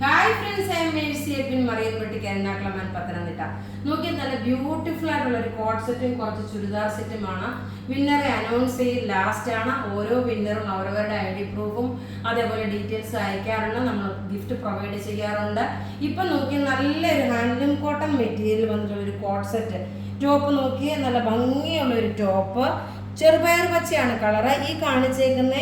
Hi friends, I am Mercy Abin Mariyanpatti Ernakulam Pathanamthitta. നോക്കി നല്ല beautiful ആയിട്ടുള്ള ഒരു കോട്ട് സെറ്റും കുറച്ച് ചുരിദാർ സെറ്റുമാണ്. വിന്നറെ അനൗൺസ് ചെയ്ത് ലാസ്റ്റ് ആണ്. ഓരോ വിന്നറും അവരവരുടെ ID പ്രൂഫും അതേപോലെ ഡീറ്റെയിൽസ് അയക്കാറുണ്ട്. നമ്മൾ ഗിഫ്റ്റ് പ്രൊവൈഡ് ചെയ്യാറുണ്ട്. ഇപ്പം നോക്കി നല്ലൊരു ഹാൻഡ്ലൂം കോട്ടൺ മെറ്റീരിയൽ വന്നിട്ടുള്ള ഒരു കോട്ട് സെറ്റ്. ടോപ്പ് നോക്കി നല്ല ഭംഗിയുള്ള ഒരു ടോപ്പ്, ചെറുപയർ പച്ചയാണ് കളറ്. ഈ കാണിച്ചേക്കുന്ന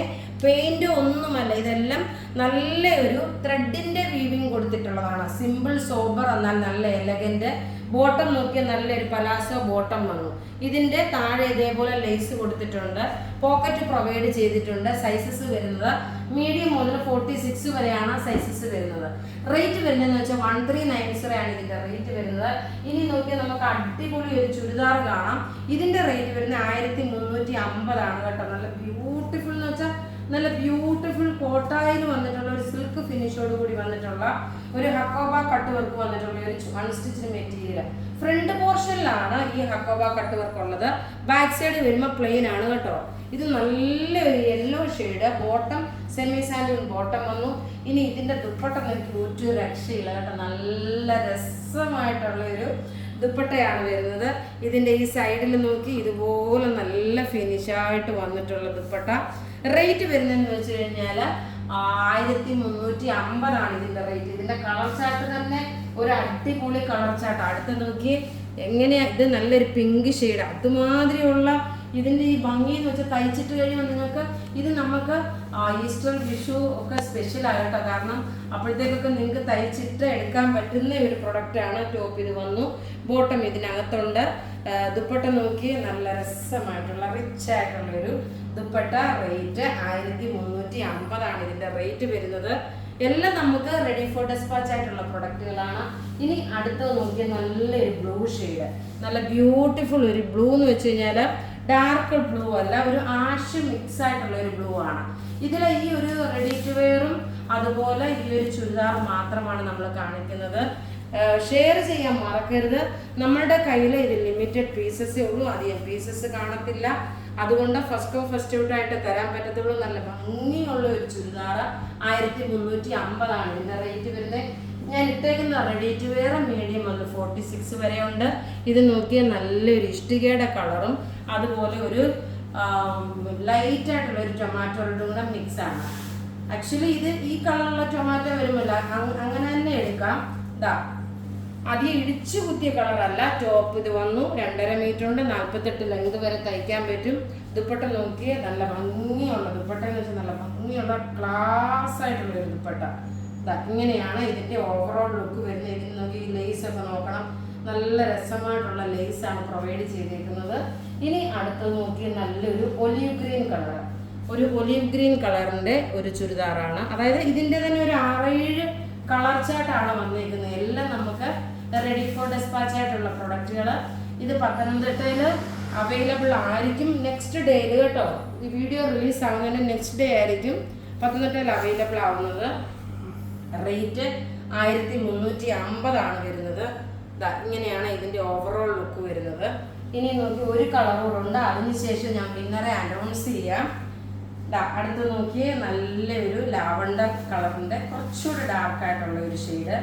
പെയിന്റ് ഒന്നുമല്ല, ഇതെല്ലാം നല്ല ഒരു ത്രെഡിന്റെ വീവിങ് കൊടുത്തിട്ടുള്ളതാണ്. സിമ്പിൾ സോബർ എന്നാൽ നല്ല എലഗന്റ്. ബോട്ടം നോക്കിയാൽ നല്ലൊരു പലാസോ ബോട്ടം വന്നു. ഇതിന്റെ താഴെ ഇതേപോലെ ലേസ് കൊടുത്തിട്ടുണ്ട്. പോക്കറ്റ് പ്രൊവൈഡ് ചെയ്തിട്ടുണ്ട്. സൈസസ് വരുന്നത് മീഡിയം മുതൽ 46 വരെയാണ് സൈസസ് വരുന്നത്. റേറ്റ് വരുന്നതെന്ന് വെച്ചാൽ 1390 ആണ് ഇതിന്റെ റേറ്റ് വരുന്നത്. ഇനി നോക്കിയാൽ നമുക്ക് അടിപൊളി ഒരു ചുരിദാർ കാണാം. ഇതിന്റെ റേറ്റ് വരുന്നത് 1350 ആണ് കേട്ടോ. നല്ല ബ്യൂട്ടിഫുൾ എന്ന് വെച്ചാൽ നല്ല ബ്യൂട്ടിഫുൾ കോട്ടായിൽ വന്നിട്ടുള്ള ഒരു സിൽക്ക് ഫിനിഷോട് കൂടി വന്നിട്ടുള്ള ഒരു ഹക്കോബ കട്ട് വർക്ക് വന്നിട്ടുള്ള ഒരു അൺസ്റ്റിച്ച്ഡ് മെറ്റീരിയൽ. ഫ്രണ്ട് പോർഷനിലാണ് ഈ ഹക്കോബ കട്ട് വർക്ക് ഉള്ളത്. ബാക്ക് സൈഡ് വരുമ്പോൾ പ്ലെയിൻ ആണ് കേട്ടോ. ഇത് നല്ലൊരു യെല്ലോ ഷെയ്ഡ്. ബോട്ടം സെമി സാൻഡൂൺ ബോട്ടം വന്നു. ഇനി ഇതിന്റെ ദുപ്പട്ട എനിക്ക് ഒരു രക്ഷയില്ല കേട്ടോ. നല്ല രസമായിട്ടുള്ള ഒരു ദുപ്പട്ടയാണ് വരുന്നത്. ഇതിന്റെ ഈ സൈഡിൽ നോക്കി ഇതുപോലെ നല്ല ഫിനിഷായിട്ട് വന്നിട്ടുള്ള ദുപ്പട്ട. റേറ്റ് വരുന്നതെന്ന് വെച്ച് കഴിഞ്ഞാൽ 1350 ആണ് ഇതിന്റെ റേറ്റ്. ഇതിന്റെ കളർ ചാർട്ട് തന്നെ ഒരു അടിപൊളി കളർ ചാർട്ട്. അടുത്ത് നോക്കി എങ്ങനെയാ, ഇത് നല്ലൊരു പിങ്ക് ഷെയ്ഡ്. അതുമാതിരിയുള്ള ഇതിന്റെ ഈ ഭംഗി എന്ന് വെച്ചാൽ തയ്ച്ചിട്ട് കഴിയുമ്പോൾ നിങ്ങൾക്ക് ഇത് നമുക്ക് ഈസ്റ്റർ വിഷു ഒക്കെ സ്പെഷ്യൽ ആകട്ടോ. കാരണം അപ്പോഴത്തേക്കൊക്കെ നിങ്ങൾക്ക് തയ്ച്ചിട്ട് എടുക്കാൻ പറ്റുന്ന ഒരു പ്രൊഡക്റ്റാണ്. ടോപ്പ് ഇത് വന്നു, ബോട്ടം ഇതിനകത്തുണ്ട്. ദുപ്പട്ട നോക്കി നല്ല രസമായിട്ടുള്ള റിച്ച് ആയിട്ടുള്ള ഒരു ദുപ്പട്ട. റേറ്റ് 1350 ആണ് ഇതിന്റെ റേറ്റ് വരുന്നത്. എല്ലാം നമുക്ക് റെഡി ഫോർ ഡെസ്പാച്ച് ആയിട്ടുള്ള പ്രൊഡക്റ്റുകളാണ്. ഇനി അടുത്തത് നോക്കിയാൽ നല്ലൊരു ബ്ലൂ ഷെയ്ഡ്. നല്ല ബ്യൂട്ടിഫുൾ ഒരു ബ്ലൂ എന്ന് വെച്ച് കഴിഞ്ഞാൽ ഡാർക്ക് ബ്ലൂ അല്ല, ഒരു ആഷ് മിക്സ് ആയിട്ടുള്ള ഒരു ബ്ലൂ ആണ്. ഇതിൽ ഈ ഒരു റെഡി ടു വെയറും അതുപോലെ ഈ ഒരു ചുരിദാർ മാത്രമാണ് നമ്മൾ കാണിക്കുന്നത്. ഷെയർ ചെയ്യാൻ മറക്കരുത്. നമ്മളുടെ കയ്യിൽ ഇത് ലിമിറ്റഡ് പീസസേ ഉള്ളൂ, അധികം പീസസ് കാണത്തില്ല. അതുകൊണ്ട് ഫസ്റ്റ് ഔട്ടായിട്ട് തരാൻ പറ്റത്തുള്ളൂ. നല്ല ഭംഗിയുള്ള ഒരു ചുരിദാർ 1350 ആണ് ഇതിന്റെ റേറ്റ് വരുന്നത്. ഞാൻ ഇട്ടേക്കുന്ന റെഡി ടു വെയർ മീഡിയം വന്ന് 46 വരെ ഉണ്ട്. ഇത് നോക്കിയാൽ നല്ലൊരു ഇഷ്ടികയുടെ കളറും അതുപോലെ ഒരു ലൈറ്റ് ആയിട്ടുള്ള ഒരു ടൊമാറ്റോയുടെ കൂടെ മിക്സ് ആണ്. ആക്ച്വലി ഇത് ഈ കളറുള്ള ടൊമാറ്റോ വരുമല്ല, അങ്ങനെ തന്നെ എടുക്കാം. ഇതാ അധികം ഇടിച്ചു കുത്തിയ കളറല്ല. ടോപ്പ് ഇത് വന്നു 2.5 മീറ്റർ ഉണ്ട്, 48 ലെങ്ത് വരെ തയ്ക്കാൻ പറ്റും. ദുപ്പട്ട നോക്കി നല്ല ഭംഗിയുള്ള ദുപ്പട്ട എന്ന് വെച്ചാൽ നല്ല ഭംഗിയുള്ള ക്ലാസ് ആയിട്ടുള്ള ഒരു ദുപ്പട്ട. ഇങ്ങനെയാണ് ഇതിന്റെ ഓവറോൾ ലുക്ക് വരുന്നത്. ഇതിന് നോക്കി ഈ ലേസ് ഒക്കെ നോക്കണം, നല്ല രസമായിട്ടുള്ള ലേസ് ആണ് പ്രൊവൈഡ് ചെയ്തേക്കുന്നത്. ഇനി അടുത്തത് നോക്കി നല്ലൊരു ഒലീവ് ഗ്രീൻ കളർ, ഒരു ഒലീവ് ഗ്രീൻ കളറിന്റെ ഒരു ചുരിദാറാണ്. അതായത് ഇതിന്റെ തന്നെ ഒരു 6-7 കളർ ചാർട്ടാണ് വന്നിരിക്കുന്നത്. എല്ലാം നമുക്ക് റെഡി ഫോർ ഡെസ്പാച്ച് ആയിട്ടുള്ള പ്രൊഡക്റ്റുകൾ. ഇത് പത്തനംതിട്ടയിൽ അവൈലബിൾ ആയിരിക്കും നെക്സ്റ്റ് ഡേയിൽ കേട്ടോ. ഈ വീഡിയോ റിലീസ് ആവുന്നതിന് നെക്സ്റ്റ് ഡേ ആയിരിക്കും പത്തനംതിട്ടയിൽ അവൈലബിൾ ആവുന്നത്. റേറ്റ് 1350 ആണ് വരുന്നത്. ഇങ്ങനെയാണ് ഇതിന്റെ ഓവറോൾ ലുക്ക് വരുന്നത്. ഇനി നോക്കി ഒരു കളറോടുണ്ട്, അതിനുശേഷം ഞാൻ വിന്നറെ അനൗൺസ് ചെയ്യാം. അടുത്ത് നോക്കി നല്ലൊരു ലാവണ്ടർ കളറിന്റെ കുറച്ചുകൂടി ഡാർക്ക് ആയിട്ടുള്ള ഒരു ഷെയ്ഡ്.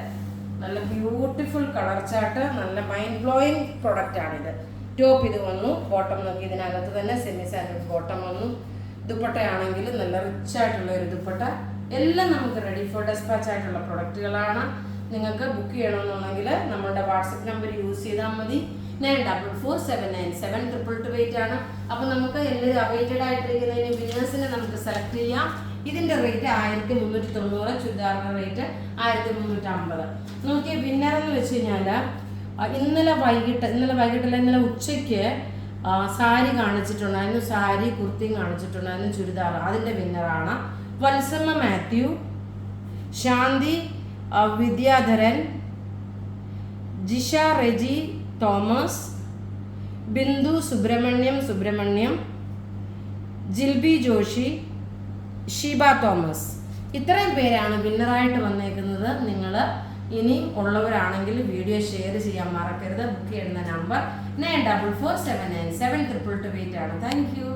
നല്ല ബ്യൂട്ടിഫുൾ കളർ ചാർട്ട്, നല്ല മൈൻഡ് ബ്ലോയിങ് പ്രൊഡക്റ്റ് ആണിത്. ടോപ്പ് ഇത് വന്നു, ബോട്ടം നോക്കി ഇതിനകത്ത് തന്നെ സെമി സാൻഡൂൺ ബോട്ടം വന്നു. ദുപ്പട്ടയാണെങ്കിൽ നല്ല റിച്ച് ആയിട്ടുള്ള ഒരു ദുപ്പട്ട. എല്ലാം നമുക്ക് റെഡി ഫോർ ഡെസ്പാച്ച് ആയിട്ടുള്ള പ്രൊഡക്റ്റുകളാണ്. നിങ്ങൾക്ക് ബുക്ക് ചെയ്യണമെന്നുണ്ടെങ്കിൽ നമ്മളുടെ വാട്സപ്പ് നമ്പർ യൂസ് ചെയ്താൽ മതി. 9447972228 ആണ്. അപ്പം നമുക്ക് എല്ലാവരും അവൈറ്റഡ് ആയിട്ടിരിക്കുന്നതിന് വിന്നേഴ്സിനെ നമുക്ക് സെലക്ട് ചെയ്യാം. ഇതിന്റെ റേറ്റ് 1390, ചുരിദാറിന്റെ റേറ്റ് 1350. നോക്കിയ വിന്നർ എന്ന് വെച്ച് കഴിഞ്ഞാൽ ഇന്നലെ ഉച്ചയ്ക്ക് സാരി കാണിച്ചിട്ടുണ്ടായിരുന്നു. സാരി കുർത്തിയും കാണിച്ചിട്ടുണ്ടായിരുന്നു, ചുരിദാർ. അതിന്റെ വിന്നറാണ് വത്സമ്മ മാത്യു, ശാന്തി വിദ്യാധരൻ, ജിഷ റെജി തോമസ്, ബിന്ദു സുബ്രഹ്മണ്യം, ജിൽബി ജോഷി, ഷീബ തോമസ്. ഇത്രയും പേരാണ് വിന്നറായിട്ട് വന്നേക്കുന്നത്. നിങ്ങൾ ഇനി ഉള്ളവരാണെങ്കിൽ വീഡിയോ ഷെയർ ചെയ്യാൻ മറക്കരുത്. ബുക്ക് ചെയ്യുന്ന നമ്പർ 9447972228 ആണ്. Thank you.